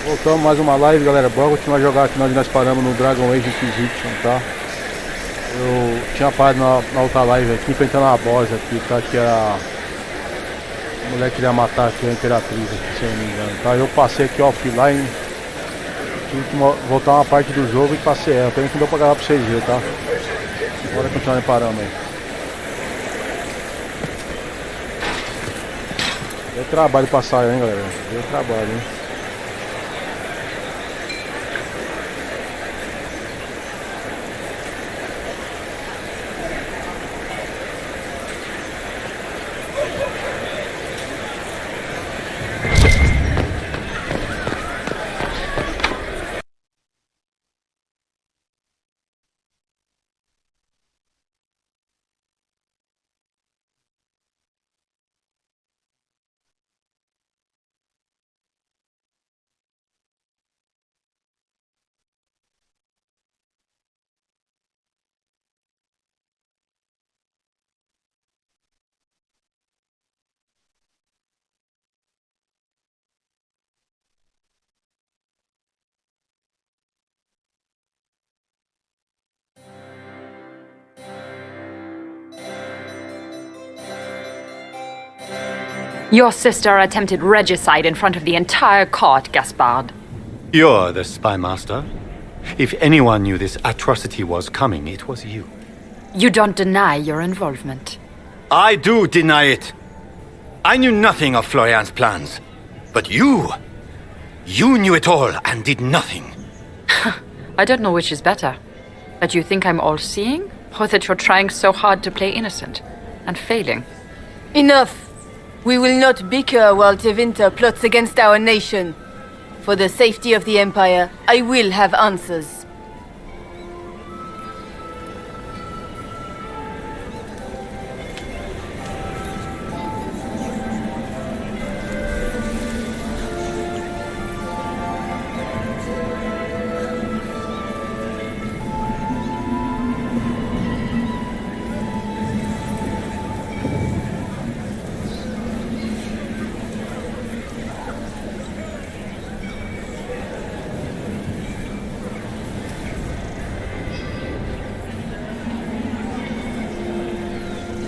Voltamos mais uma live, galera. Bora continuar a jogar aqui onde nós paramos no Dragon Age Inquisition, tá? Eu tinha parado na outra live aqui, enfrentando uma boss aqui, tá? Que era... O moleque queria matar aqui a Imperatriz, aqui, se eu não me engano, tá? Eu passei aqui offline. Tive que voltar uma parte do jogo e passei ela. Pena que não deu pra gravar pra vocês verem, tá? Bora continuar parando aí. Deu trabalho passar, hein, galera? Deu trabalho, hein? Your sister attempted regicide in front of the entire court, Gaspard. You're the spy master. If anyone knew this atrocity was coming, it was you. You don't deny your involvement. I do deny it. I knew nothing of Florian's plans. But you knew it all and did nothing. I don't know which is better. That you think I'm all-seeing, or that you're trying so hard to play innocent and failing. Enough! We will not bicker while Tevinter plots against our nation. For the safety of the Empire, I will have answers.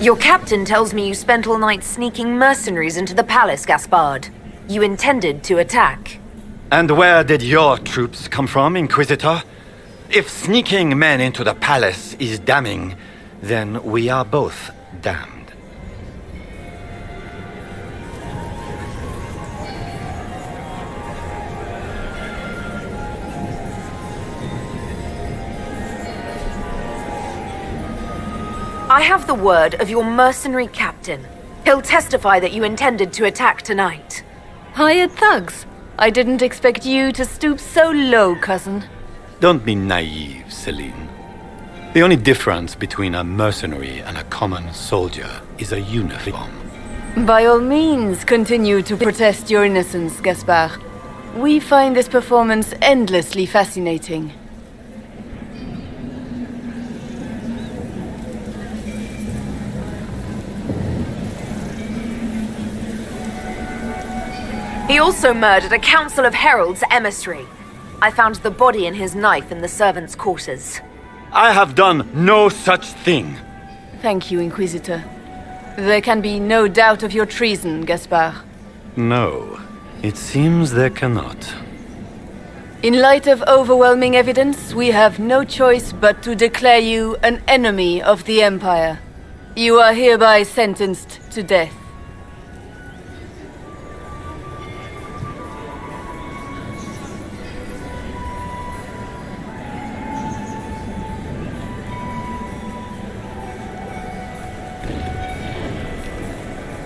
Your captain tells me you spent all night sneaking mercenaries into the palace, Gaspard. You intended to attack. And where did your troops come from, Inquisitor? If sneaking men into the palace is damning, then we are both damned. I have the word of your mercenary captain. He'll testify that you intended to attack tonight. Hired thugs. I didn't expect you to stoop so low, cousin. Don't be naive, Celine. The only difference between a mercenary and a common soldier is a uniform. By all means, continue to protest your innocence, Gaspard. We find this performance endlessly fascinating. He also murdered a council of heralds emissary. I found the body and his knife in the servants' quarters. I have done no such thing. Thank you, Inquisitor. There can be no doubt of your treason, Gaspard. No, it seems there cannot. In light of overwhelming evidence, we have no choice but to declare you an enemy of the Empire. You are hereby sentenced to death.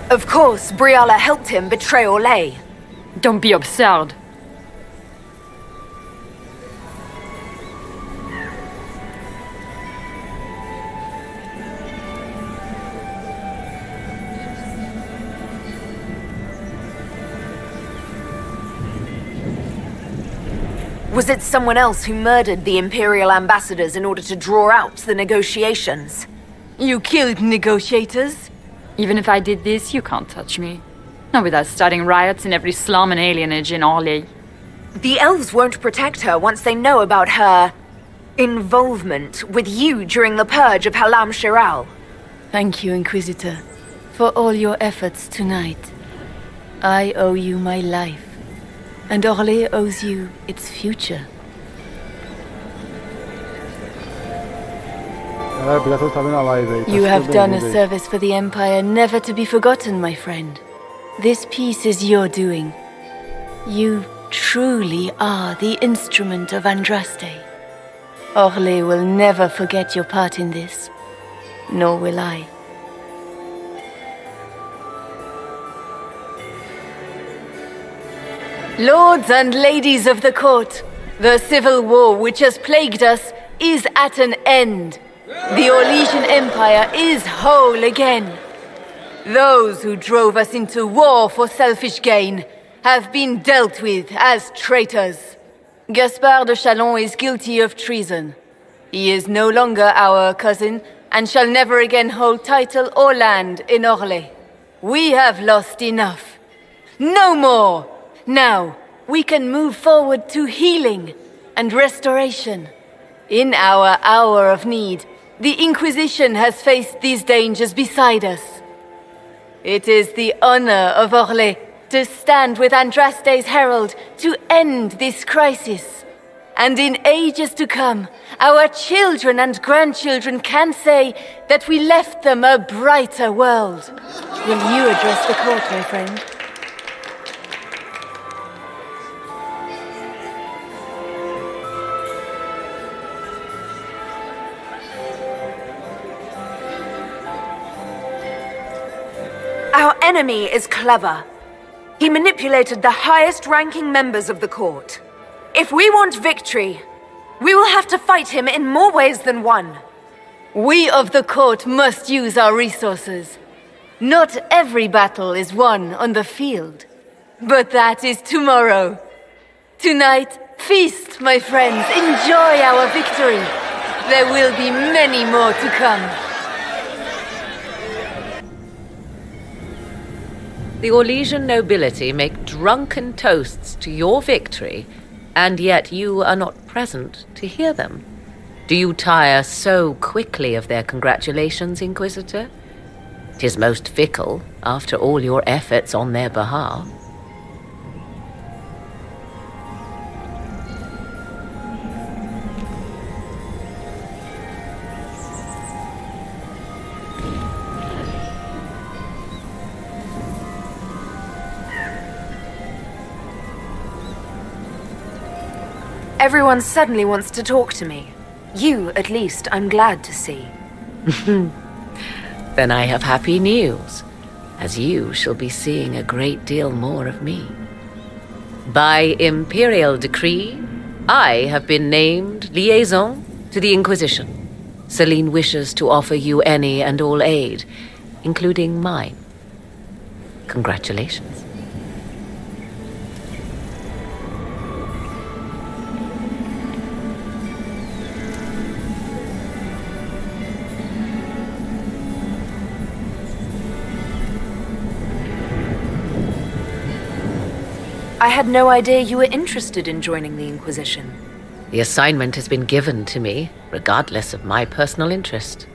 Of course, Briala helped him betray Orlais. Don't be absurd. Was it someone else who murdered the Imperial ambassadors in order to draw out the negotiations? You killed negotiators? Even if I did this, you can't touch me. Not without starting riots in every slum and alienage in Orlais. The elves won't protect her once they know about her involvement with you during the purge of Halam Shiral. Thank you, Inquisitor, for all your efforts tonight. I owe you my life, and Orlais owes you its future. Galera, obrigado por estar vendo a live aí. Tá You super have done a bem-vindo aí. service for the Empire never to be forgotten, my friend. This piece is your doing. You truly are the instrument of Andraste. Orlais will never forget your part in this, nor will I. Lords and ladies of the court, the civil war which has plagued us is at an end. The Orlesian Empire is whole again. Those who drove us into war for selfish gain have been dealt with as traitors. Gaspard de Chalon is guilty of treason. He is no longer our cousin and shall never again hold title or land in Orlais. We have lost enough. No more! Now, we can move forward to healing and restoration. In our hour of need, the Inquisition has faced these dangers beside us. It is the honor of Orlais to stand with Andraste's herald to end this crisis. And in ages to come, our children and grandchildren can say that we left them a brighter world. Will you address the court, my friend? Our enemy is clever. He manipulated the highest-ranking members of the court. If we want victory, we will have to fight him in more ways than one. We of the court must use our resources. Not every battle is won on the field. But that is tomorrow. Tonight, feast, my friends. Enjoy our victory. There will be many more to come. The Orlesian nobility make drunken toasts to your victory, and yet you are not present to hear them. Do you tire so quickly of their congratulations, Inquisitor? 'Tis most fickle, after all your efforts on their behalf. Everyone suddenly wants to talk to me. You, at least, I'm glad to see. Then I have happy news, as you shall be seeing a great deal more of me. By imperial decree, I have been named liaison to the Inquisition. Celine wishes to offer you any and all aid, including mine. Congratulations. I had no idea you were interested in joining the Inquisition. The assignment has been given to me, regardless of my personal interest.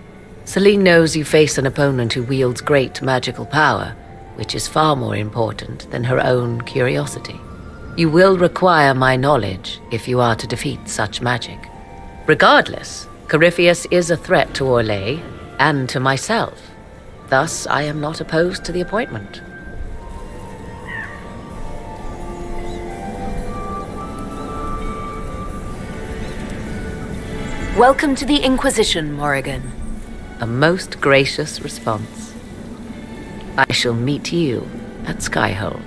Celine knows you face an opponent who wields great magical power, which is far more important than her own curiosity. You will require my knowledge if you are to defeat such magic. Regardless, Corypheus is a threat to Orlais and to myself. Thus, I am not opposed to the appointment. Welcome to the Inquisition, Morrigan. A most gracious response. I shall meet you at Skyhold.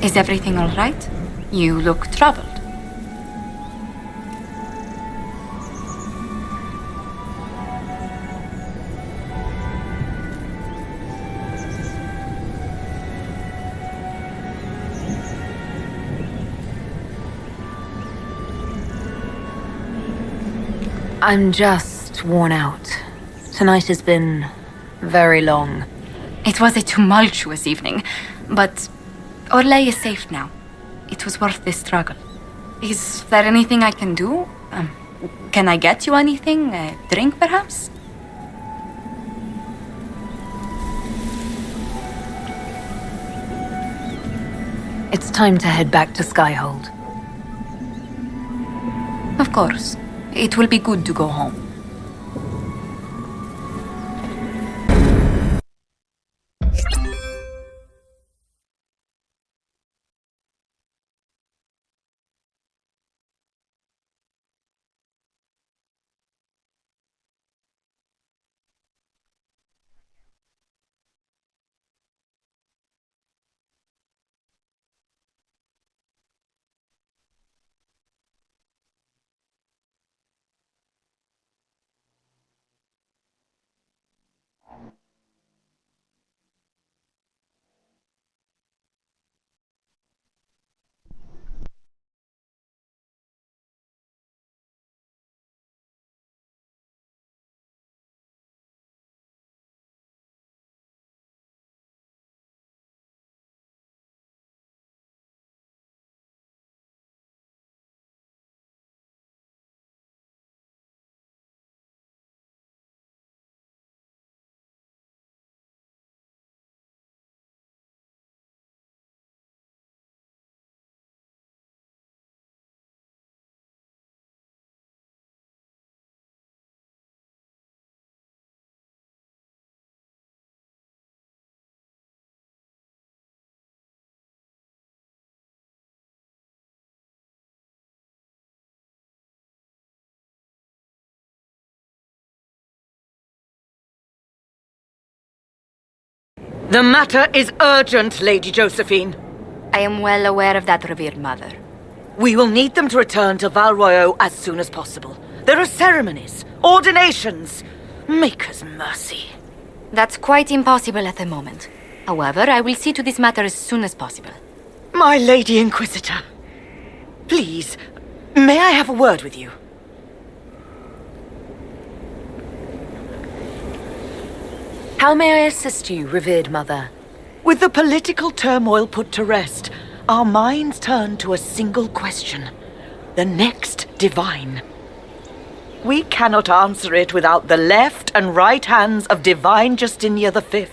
Is everything all right? You look troubled. I'm just worn out. Tonight has been very long. It was a tumultuous evening, but Orlais is safe now. It was worth the struggle. Is there anything I can do? Can I get you anything? A drink, perhaps? It's time to head back to Skyhold. Of course. It will be good to go home. The matter is urgent, Lady Josephine. I am well aware of that, revered mother. We will need them to return to Val Royeaux as soon as possible. There are ceremonies, ordinations. Maker's mercy. That's quite impossible at the moment. However, I will see to this matter as soon as possible. My Lady Inquisitor. Please, may I have a word with you? How may I assist you, revered mother? With the political turmoil put to rest, our minds turn to a single question. The next divine. We cannot answer it without the left and right hands of Divine Justinia V.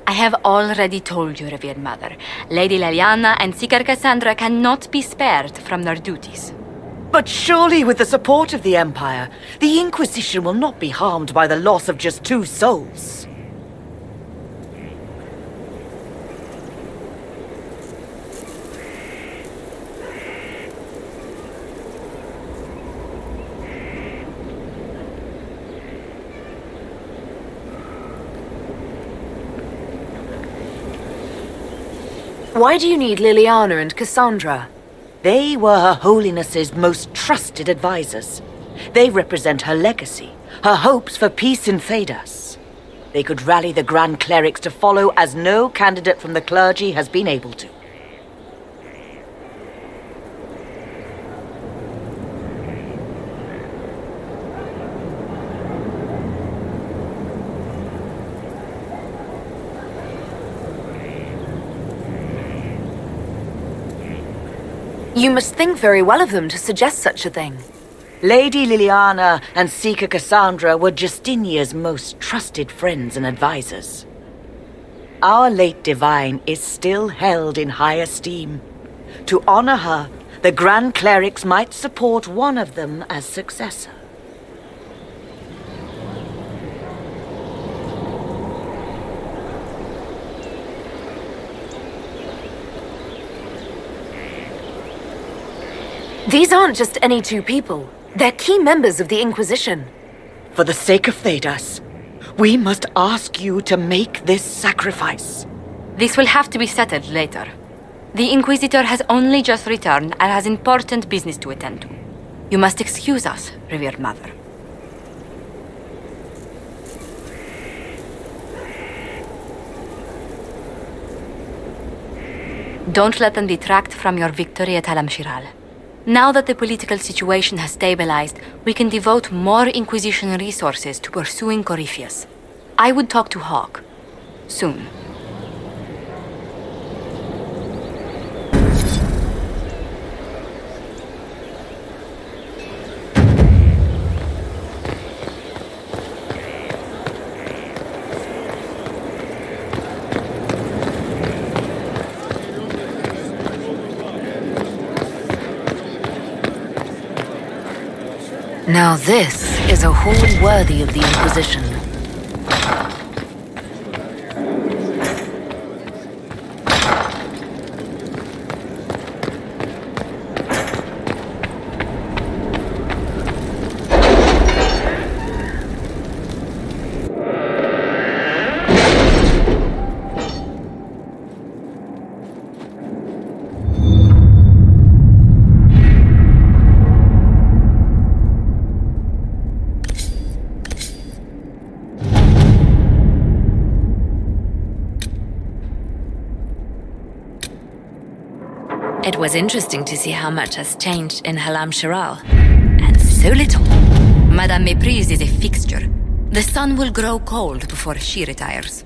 I have already told you, revered mother. Lady Leliana and Seeker Cassandra cannot be spared from their duties. But surely with the support of the Empire, the Inquisition will not be harmed by the loss of just 2 souls. Why do you need Liliana and Cassandra? They were Her Holiness's most trusted advisors. They represent her legacy, her hopes for peace in Thedas. They could rally the Grand Clerics to follow as no candidate from the clergy has been able to. You must think very well of them to suggest such a thing. Lady Liliana and Seeker Cassandra were Justinia's most trusted friends and advisors. Our late divine is still held in high esteem. To honor her, the Grand Clerics might support one of them as successor. These aren't just any 2 people. They're key members of the Inquisition. For the sake of Thedas, we must ask you to make this sacrifice. This will have to be settled later. The Inquisitor has only just returned and has important business to attend to. You must excuse us, revered mother. Don't let them detract from your victory at Alam Shiral. Now that the political situation has stabilized, we can devote more Inquisition resources to pursuing Corypheus. I would talk to Hawk. Soon. Now this is a hall worthy of the Inquisition. It was interesting to see how much has changed in Halam Shiral. And so little. Madame Méprise is a fixture. The sun will grow cold before she retires.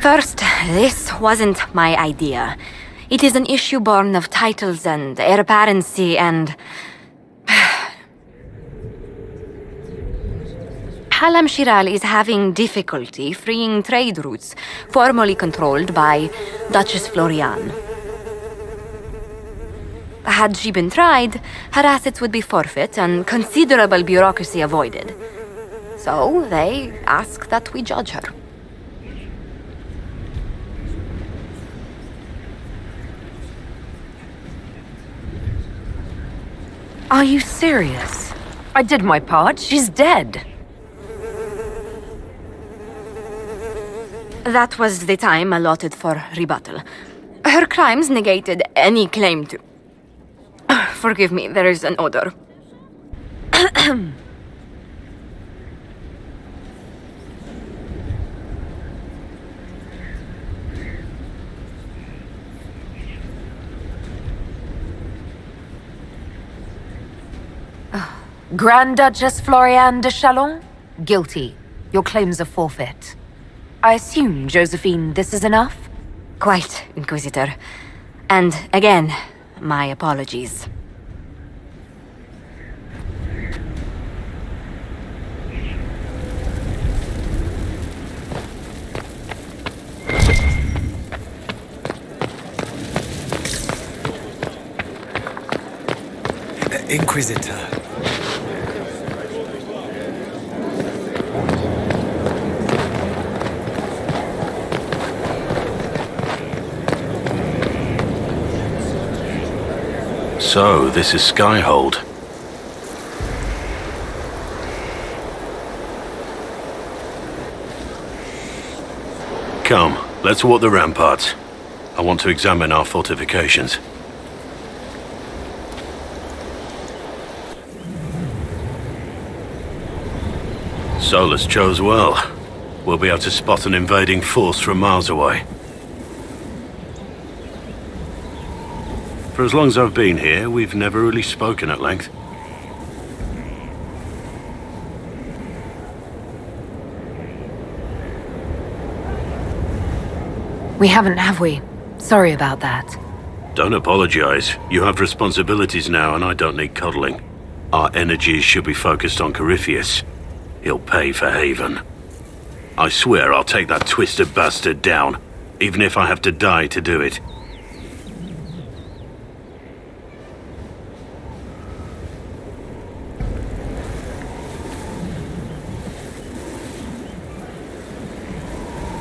First, this wasn't my idea. It is an issue born of titles and heir apparency and... Halam Shiral is having difficulty freeing trade routes formerly controlled by Duchess Florian. Had she been tried, her assets would be forfeit and considerable bureaucracy avoided. So they ask that we judge her. Are you serious? I did my part. She's dead. That was the time allotted for rebuttal. Her crimes negated any claim to... Forgive me, there is an odor. Grand Duchess Florian de Chalon? Guilty. Your claims are forfeit. I assume, Josephine, this is enough? Quite, Inquisitor. And again, my apologies. Inquisitor. So, this is Skyhold. Come, let's walk the ramparts. I want to examine our fortifications. Solus chose well. We'll be able to spot an invading force from miles away. For as long as I've been here, we've never really spoken at length. We haven't, have we? Sorry about that. Don't apologize. You have responsibilities now, and I don't need cuddling. Our energies should be focused on Corypheus. He'll pay for Haven. I swear I'll take that twisted bastard down, even if I have to die to do it.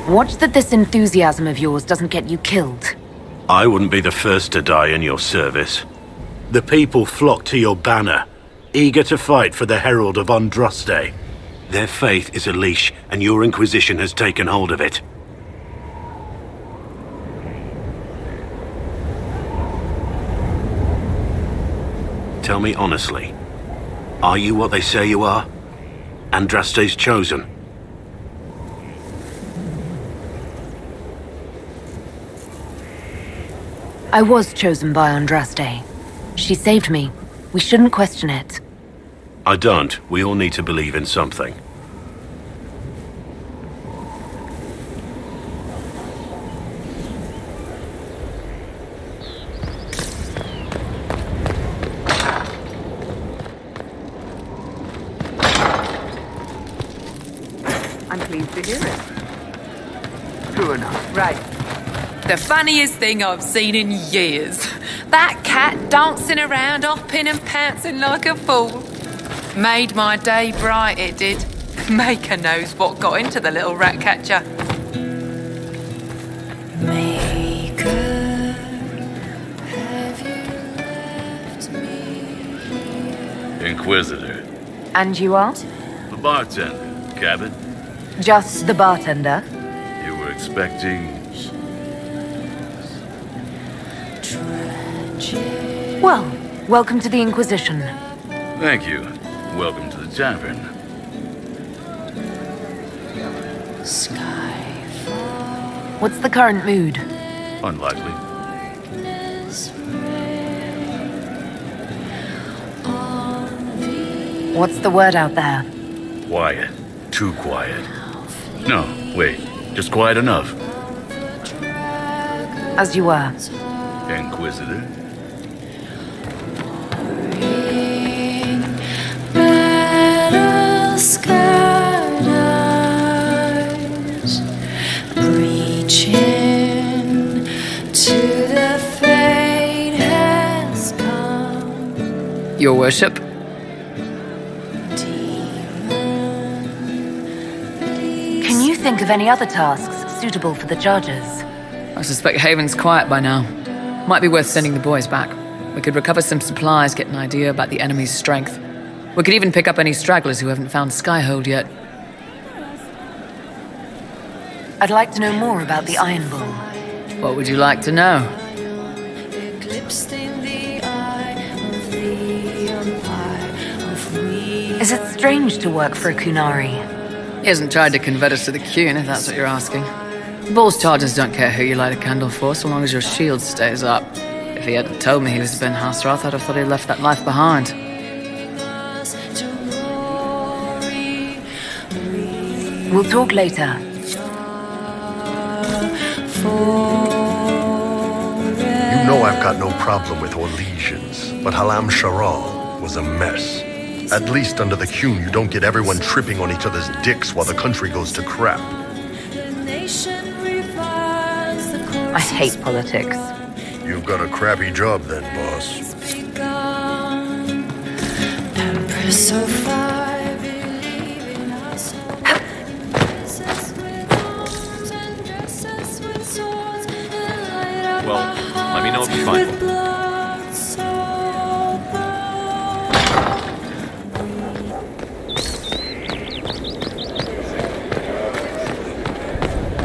Watch that this enthusiasm of yours doesn't get you killed. I wouldn't be the first to die in your service. The people flock to your banner, eager to fight for the Herald of Andraste. Their faith is a leash, and your Inquisition has taken hold of it. Tell me honestly, are you what they say you are? Andraste's chosen? I was chosen by Andraste. She saved me. We shouldn't question it. I don't. We all need to believe in something. I'm pleased to hear it. True enough. Right. The funniest thing I've seen in years. That cat dancing around, hopping and pouncing like a fool. Made my day bright, it did. Maker knows what got into the little rat catcher. Inquisitor. And you are? The bartender. Cabin? Just the bartender? You were expecting... Well, welcome to the Inquisition. Thank you. Welcome to the tavern. What's the current mood? Unlikely. What's the word out there? Quiet. Too quiet. No, wait. Just quiet enough. As you were. Inquisitor. Your worship. Can you think of any other tasks suitable for the judges? I suspect Haven's quiet by now. Might be worth sending the boys back. We could recover some supplies, get an idea about the enemy's strength. We could even pick up any stragglers who haven't found Skyhold yet. I'd like to know more about the Iron Bull. What would you like to know? Is it strange to work for a Kunari? He hasn't tried to convert us to the Qun, if that's what you're asking. The Bull's chargers don't care who you light a candle for, so long as your shield stays up. If he hadn't told me he was Ben Hasrath, I'd have thought he left that life behind. We'll talk later. You know I've got no problem with Orlesians, but Halam Sharal was a mess. At least under the Qun, you don't get everyone tripping on each other's dicks while the country goes to crap. I hate politics. You've got a crappy job then, boss. Well, let me know if you find one.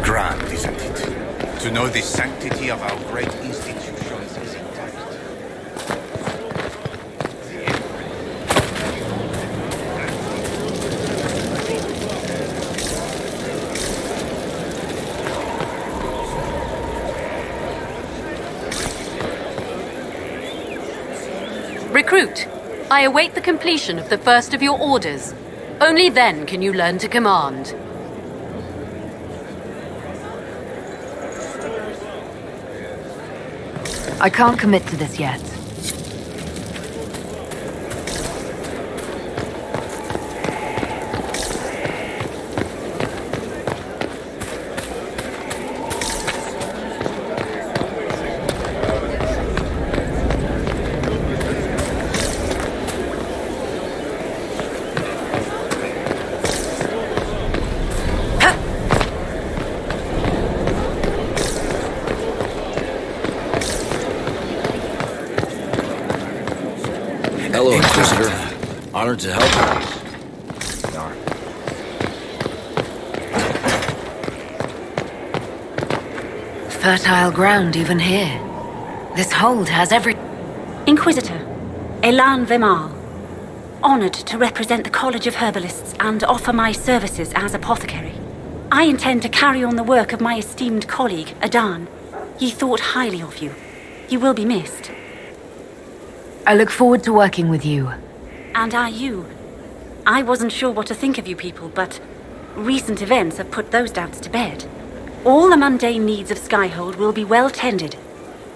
grand, isn't it? To know the sanctity of our great institutions is intact. Recruit, I await the completion of the first of your orders. Only then can you learn to command. I can't commit to this yet. Hello, Inquisitor. Honored to help you. Fertile ground even here. This hold has every... Inquisitor, Elan Vimal. Honored to represent the College of Herbalists and offer my services as apothecary. I intend to carry on the work of my esteemed colleague, Adan. He thought highly of you. You will be missed. I look forward to working with you. And are you. I wasn't sure what to think of you people, but recent events have put those doubts to bed. All the mundane needs of Skyhold will be well tended.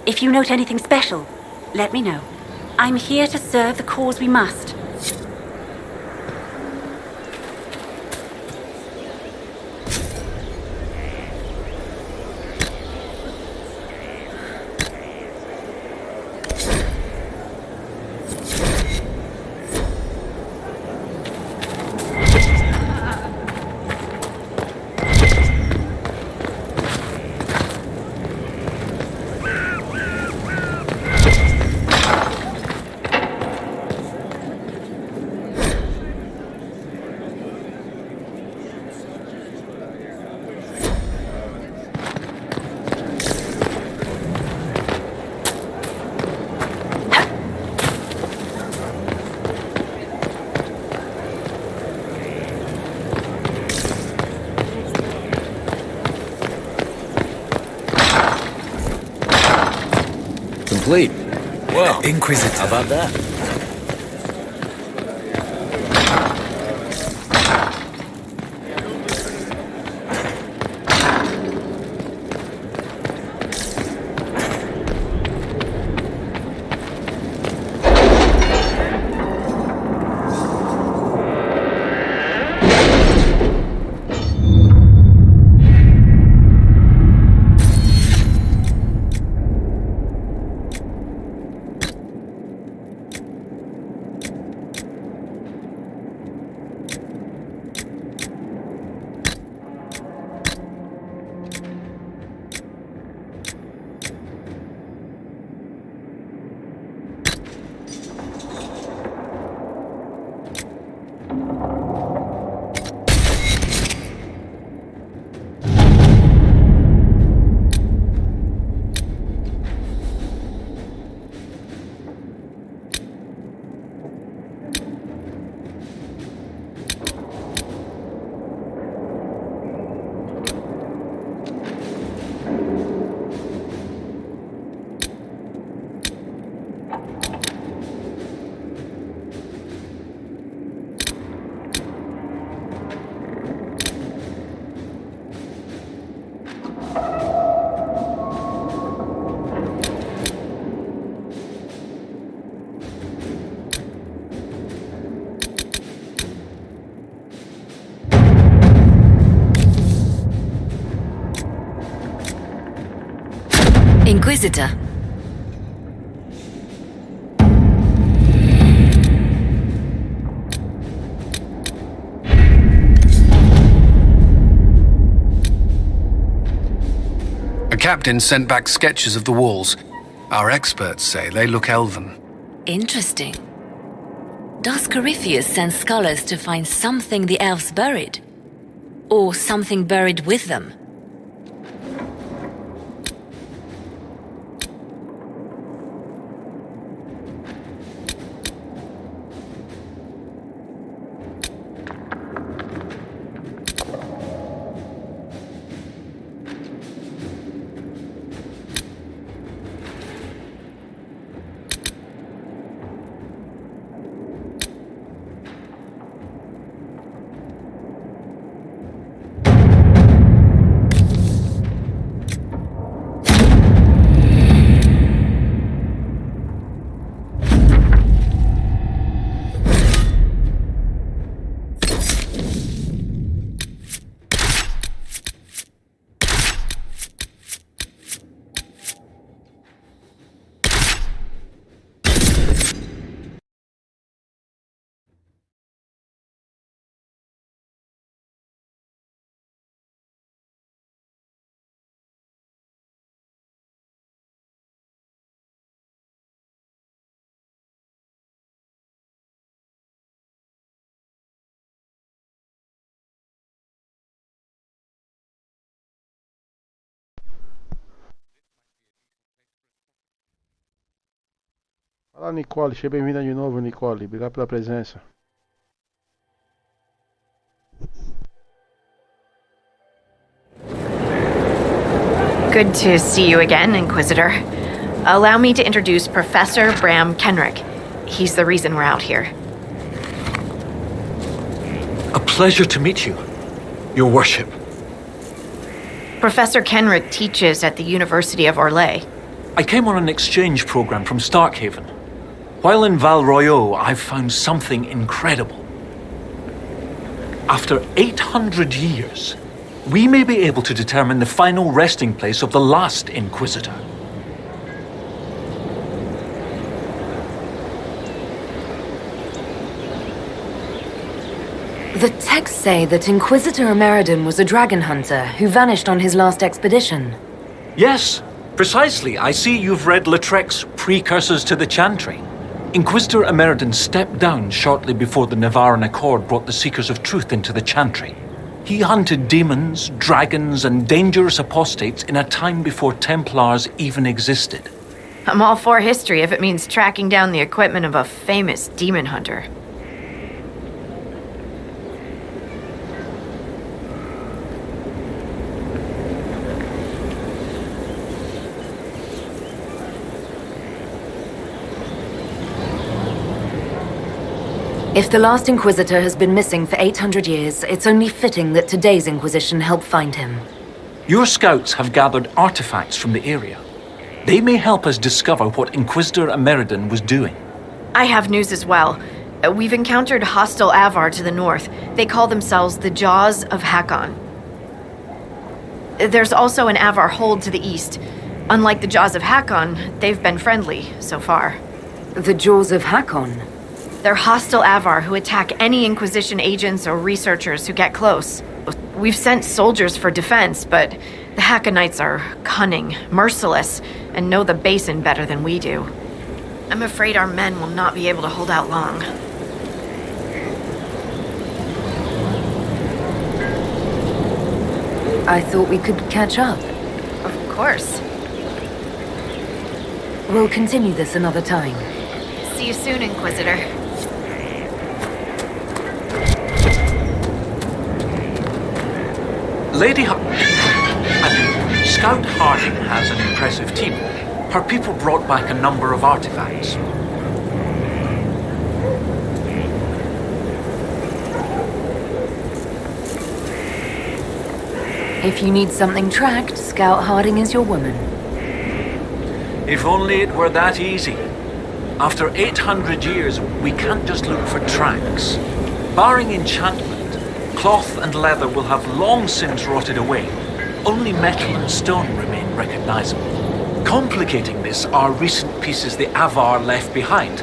If you note anything special, let me know. I'm here to serve the cause we must. Complete. Well, Inquisitor. How about that? Inquisitor. A captain sent back sketches of the walls. Our experts say they look elven. Interesting. Does Corypheus send scholars to find something the elves buried? Or something buried with them? Fala, Nicole. Seja bem-vinda de novo, Nicole. Obrigado pela presença. Good to see you again, Inquisitor. Allow me to introduce Professor Bram Kenrick. He's the reason we're out here. A pleasure to meet you, Your Worship. Professor Kenrick teaches at the University of Orlais. I came on an exchange program from Starkhaven. While in Val Royeaux, I've found something incredible. After 800 years, we may be able to determine the final resting place of the last Inquisitor. The texts say that Inquisitor Ameridan was a dragon hunter who vanished on his last expedition. Yes, precisely. I see you've read Lautrec's Precursors to the Chantry. Inquisitor Ameridan stepped down shortly before the Nevarran Accord brought the Seekers of Truth into the Chantry. He hunted demons, dragons, and dangerous apostates in a time before Templars even existed. I'm all for history if it means tracking down the equipment of a famous demon hunter. If the last Inquisitor has been missing for 800 years, it's only fitting that today's Inquisition help find him. Your scouts have gathered artifacts from the area. They may help us discover what Inquisitor Ameridan was doing. I have news as well. We've encountered hostile Avar to the north. They call themselves the Jaws of Hakon. There's also an Avar hold to the east. Unlike the Jaws of Hakon, they've been friendly so far. The Jaws of Hakon? They're hostile Avar who attack any Inquisition agents or researchers who get close. We've sent soldiers for defense, but the Hakonites are cunning, merciless, and know the basin better than we do. I'm afraid our men will not be able to hold out long. I thought we could catch up. Of course. We'll continue this another time. See you soon, Inquisitor. Scout Harding has an impressive team. Her people brought back a number of artifacts. If you need something tracked, Scout Harding is your woman. If only it were that easy. After 800 years, we can't just look for tracks. Barring enchantment, cloth and leather will have long since rotted away. Only metal and stone remain recognizable. Complicating this are recent pieces the Avar left behind,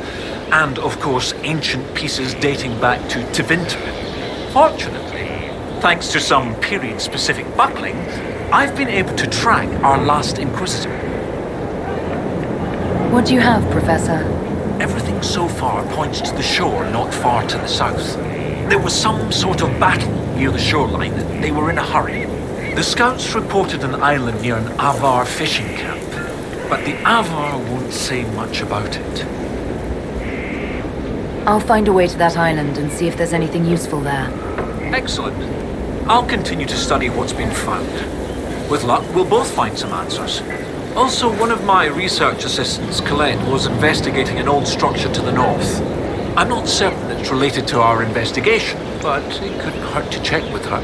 and of course ancient pieces dating back to Tevinter. Fortunately, thanks to some period-specific buckling, I've been able to track our last Inquisitor. What do you have, Professor? Everything so far points to the shore not far to the south. There was some sort of battle near the shoreline. They were in a hurry. The scouts reported an island near an Avar fishing camp, but the Avar won't say much about it. I'll find a way to that island and see if there's anything useful there. Excellent. I'll continue to study what's been found. With luck, we'll both find some answers. Also, one of my research assistants, Colette, was investigating an old structure to the north. I'm not certain it's related to our investigation, but it couldn't hurt to check with her.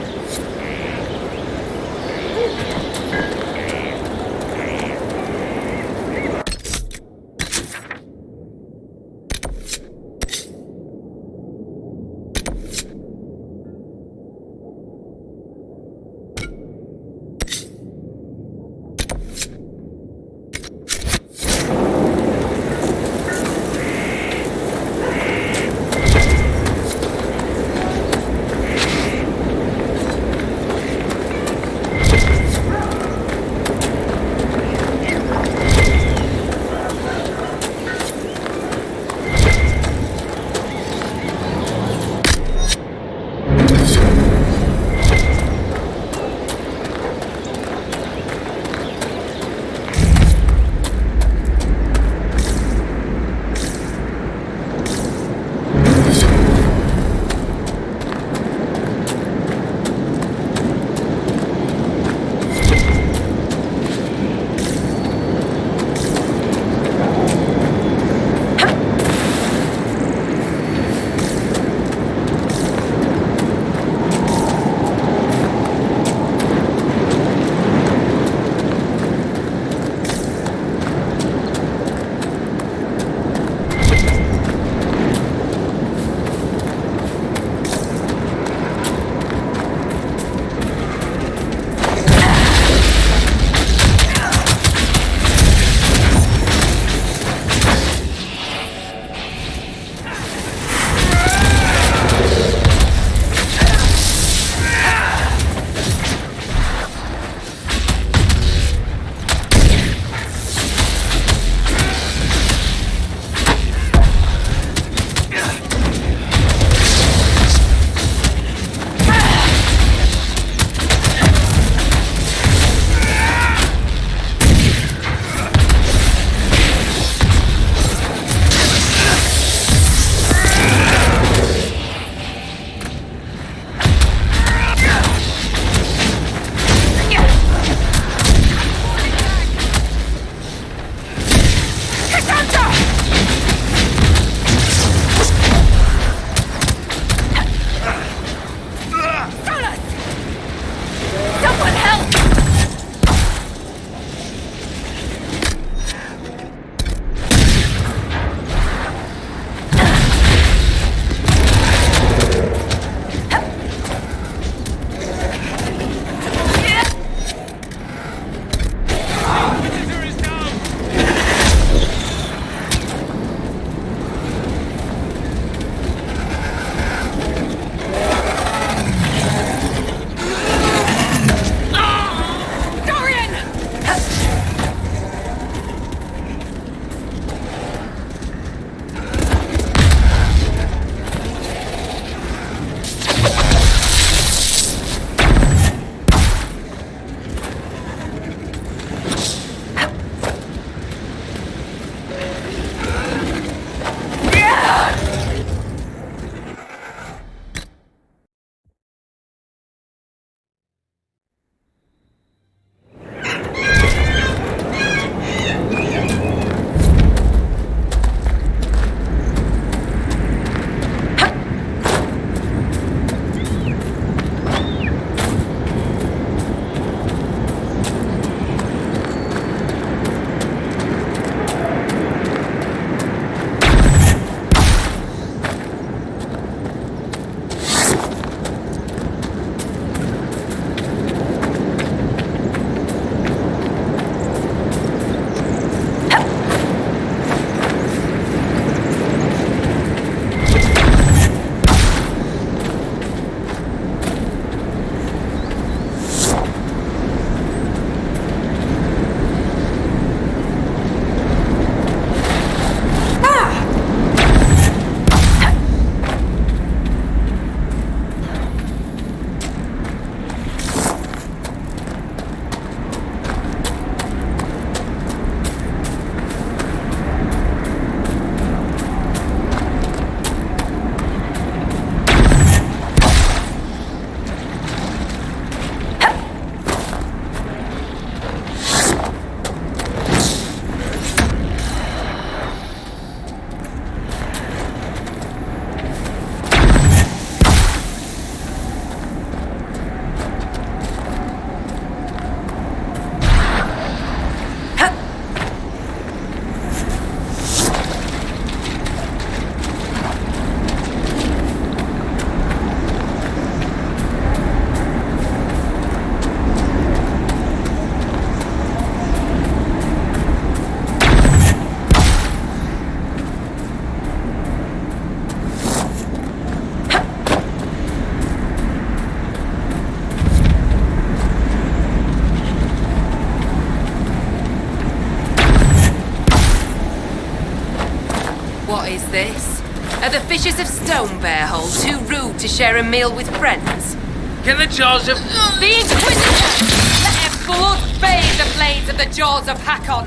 is this? Are the Fishers of Stonebearhold too rude to share a meal with friends? Can the jaws of... The Inquisitor! Let their blood bathe the blades of the jaws of Hakon!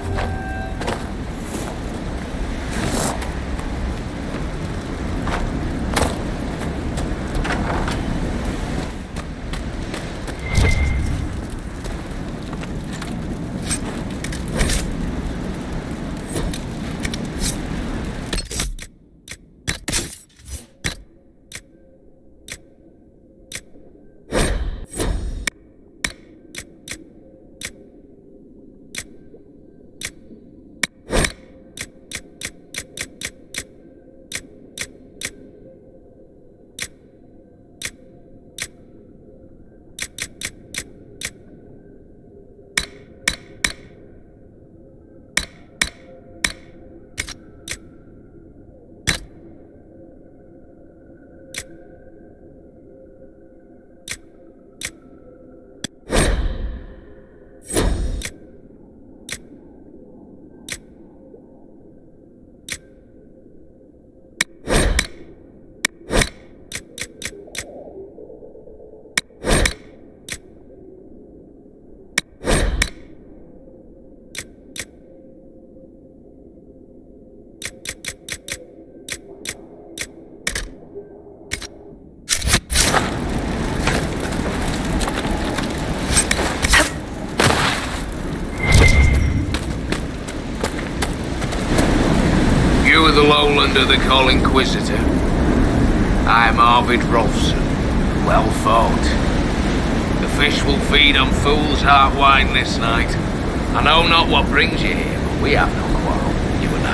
The Lowlander they call Inquisitor. I am Arvid Rolfson. Well fought. The fish will feed on fool's heart wine this night. I know not what brings you here, but we have no quarrel, you and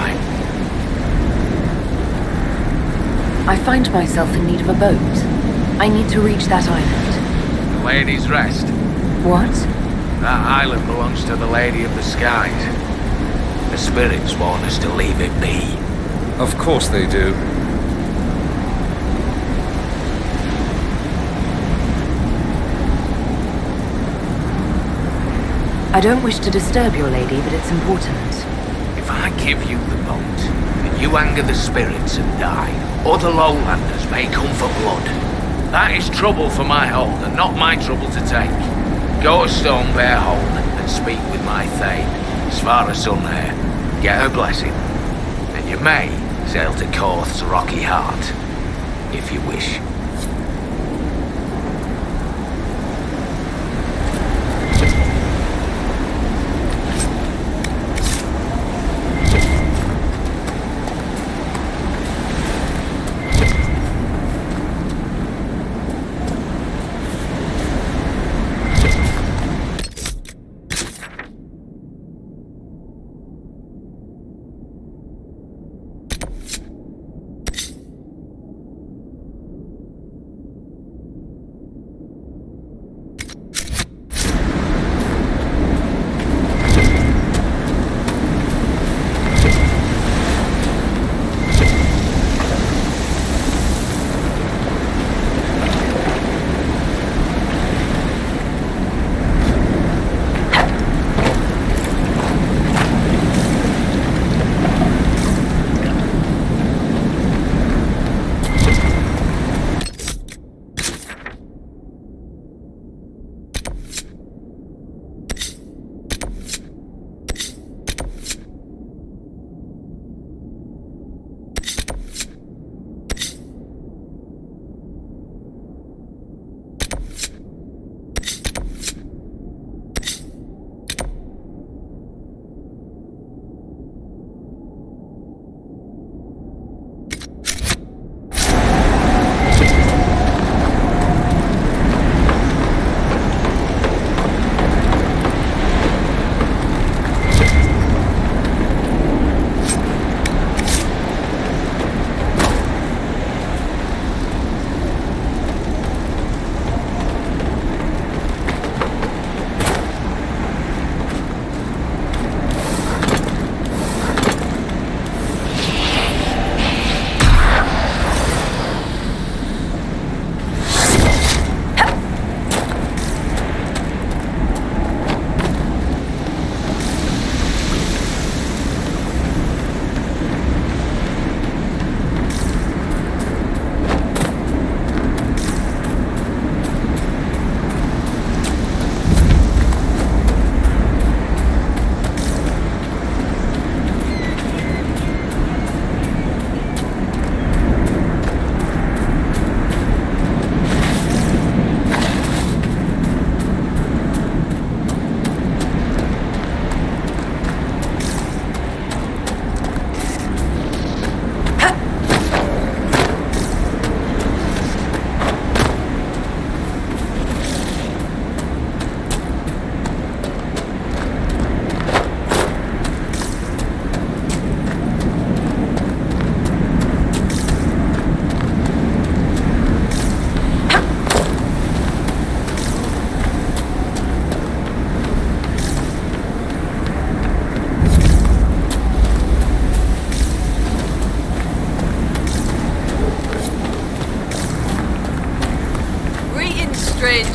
I. I find myself in need of a boat. I need to reach that island. The Lady's Rest. What? That island belongs to the Lady of the Skies. The spirits warn us to leave it be. Of course they do. I don't wish to disturb your lady, but it's important. If I give you the boat, and you anger the spirits and die, other lowlanders may come for blood. That is trouble for my hold, and not my trouble to take. Go to Stonebearhold and speak with my Thane, Svara Sunhair. Get her blessing. And you may sail to Korth's rocky heart, if you wish.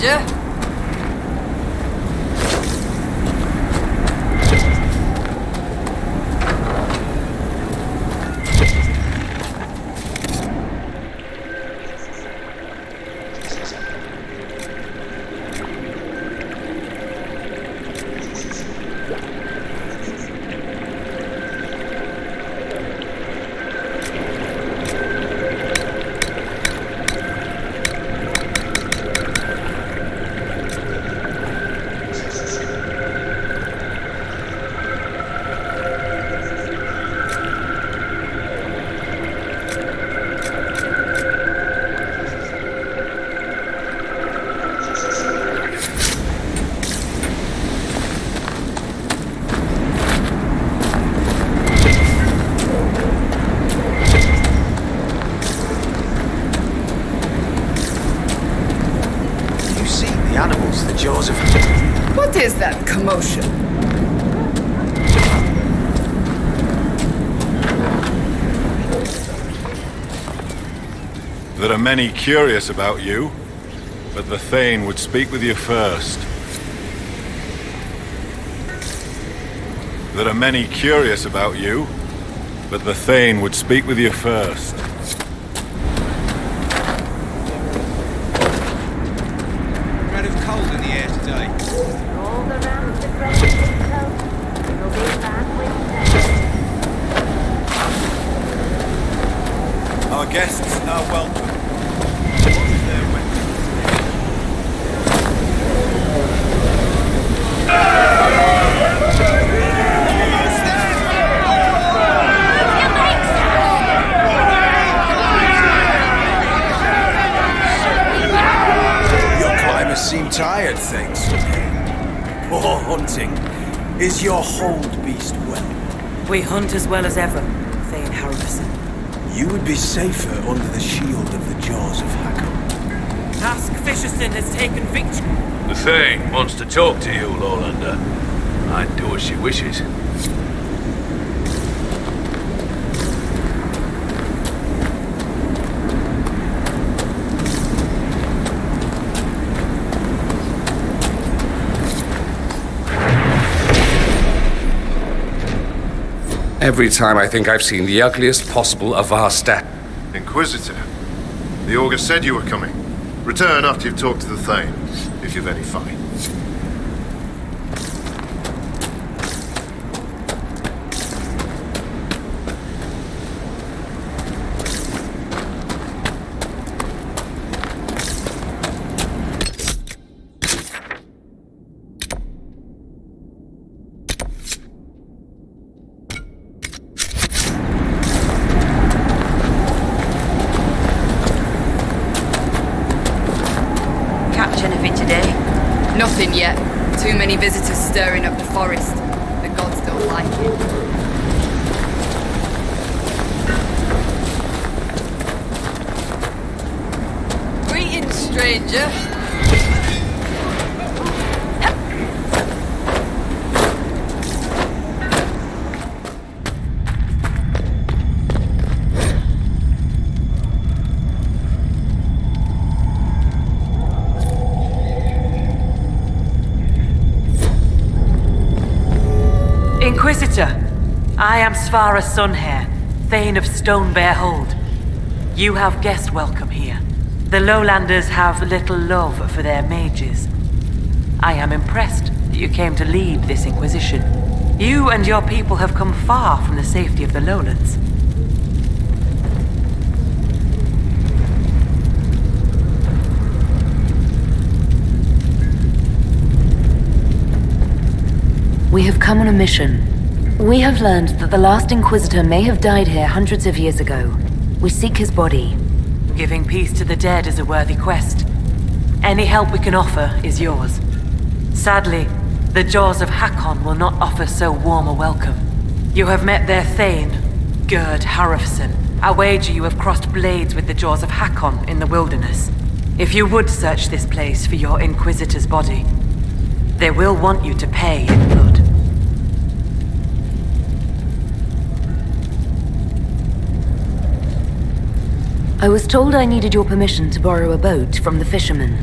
stranger. What is that commotion? There are many curious about you, but the Thane would speak with you first. There are many curious about you, but the Thane would speak with you first. Threat of cold in the air today. All around the ground itself will be that with Our guests are welcome. What is their weapon? Your climbers seem tired, thanks. Poor hunting. Is your hold beast well? We hunt as well as ever, Thane Harrison. You would be safer under the shield of the jaws of Hakon. Ask Fisherson has taken victory. The Thane wants to talk to you, Lowlander. I'd do as she wishes. Every time I think I've seen the ugliest possible Avar stat. Inquisitor, the Augur said you were coming. Return after you've talked to the Thane, if you've any fight. Nothing yet. Too many visitors stirring up the forest. The gods don't like it. Greetings, stranger. Inquisitor, I am Svara Sunhair, Thane of Stonebear Hold. You have guest welcome here. The Lowlanders have little love for their mages. I am impressed that you came to lead this Inquisition. You and your people have come far from the safety of the Lowlands. We have come on a mission. We have learned that the last Inquisitor may have died here hundreds of years ago. We seek his body. Giving peace to the dead is a worthy quest. Any help we can offer is yours. Sadly, the Jaws of Hakon will not offer so warm a welcome. You have met their Thane, Gerd Harrison. I wager you have crossed blades with the Jaws of Hakon in the wilderness. If you would search this place for your Inquisitor's body, they will want you to pay in blood. I was told I needed your permission to borrow a boat from the fishermen.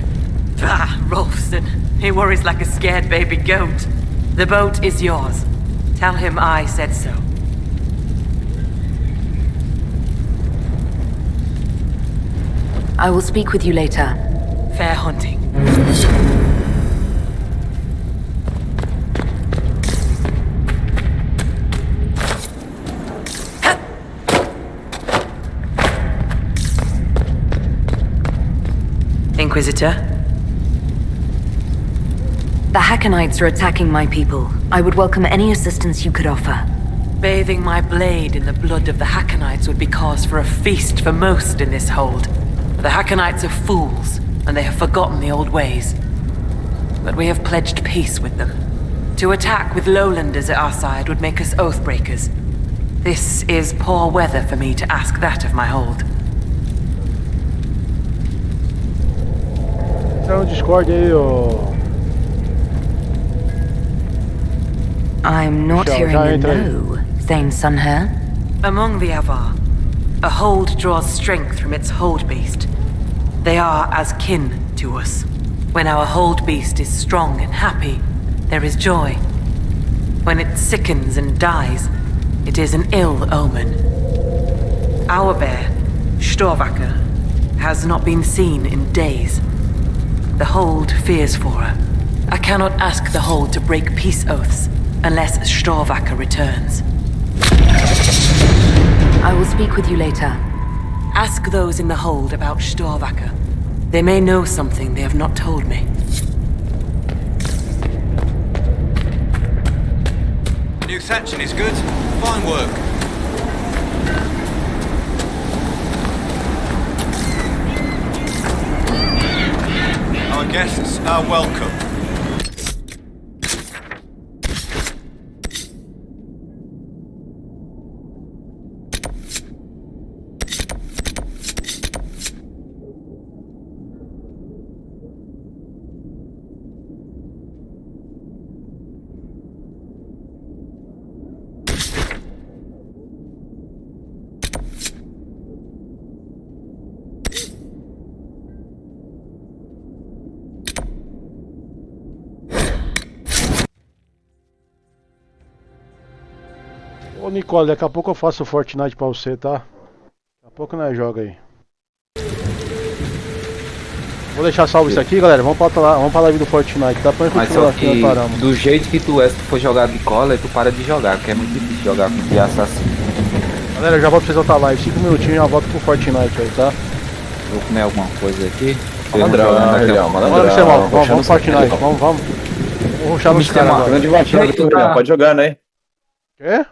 Bah, Rolfson. He worries like a scared baby goat. The boat is yours. Tell him I said so. I will speak with you later. Fair hunting. Inquisitor? The Hackonites are attacking my people. I would welcome any assistance you could offer. Bathing my blade in the blood of the Hackonites would be cause for a feast for most in this hold. The Hackonites are fools, and they have forgotten the old ways. But we have pledged peace with them. To attack with lowlanders at our side would make us oathbreakers. This is poor weather for me to ask that of my hold. Então, Discord aí, ô. I'm not hearing a no, Thane Sunhair. Among the Avar, a hold draws strength from its hold beast. They are as kin to us. When our hold beast is strong and happy, there is joy. When it sickens and dies, it is an ill omen. Our bear, Storvacker, has not been seen in days. The hold fears for her. I cannot ask the hold to break peace oaths unless Storvacker returns. I will speak with you later. Ask those in the hold about Storvacker. They may know something they have not told me. New thatching is good. Fine work. Our guests are welcome. Ô Nicole, daqui a pouco eu faço o Fortnite pra você, tá? Daqui a pouco nós joga aí. Vou deixar salvo isso aqui, galera. Vamos pra live do Fortnite, tá? Põe Mas só que do jeito que tu és, se tu for jogar de cola, tu para de jogar, porque é muito difícil jogar com de assassino. Galera, eu já volto pra vocês outra live. 5 minutinhos e já volto pro Fortnite aí, tá? Vou comer alguma coisa aqui. Malandrão, vamos pro Fortnite, vamos rushar nos caras agora. Pode jogar, né? Quê?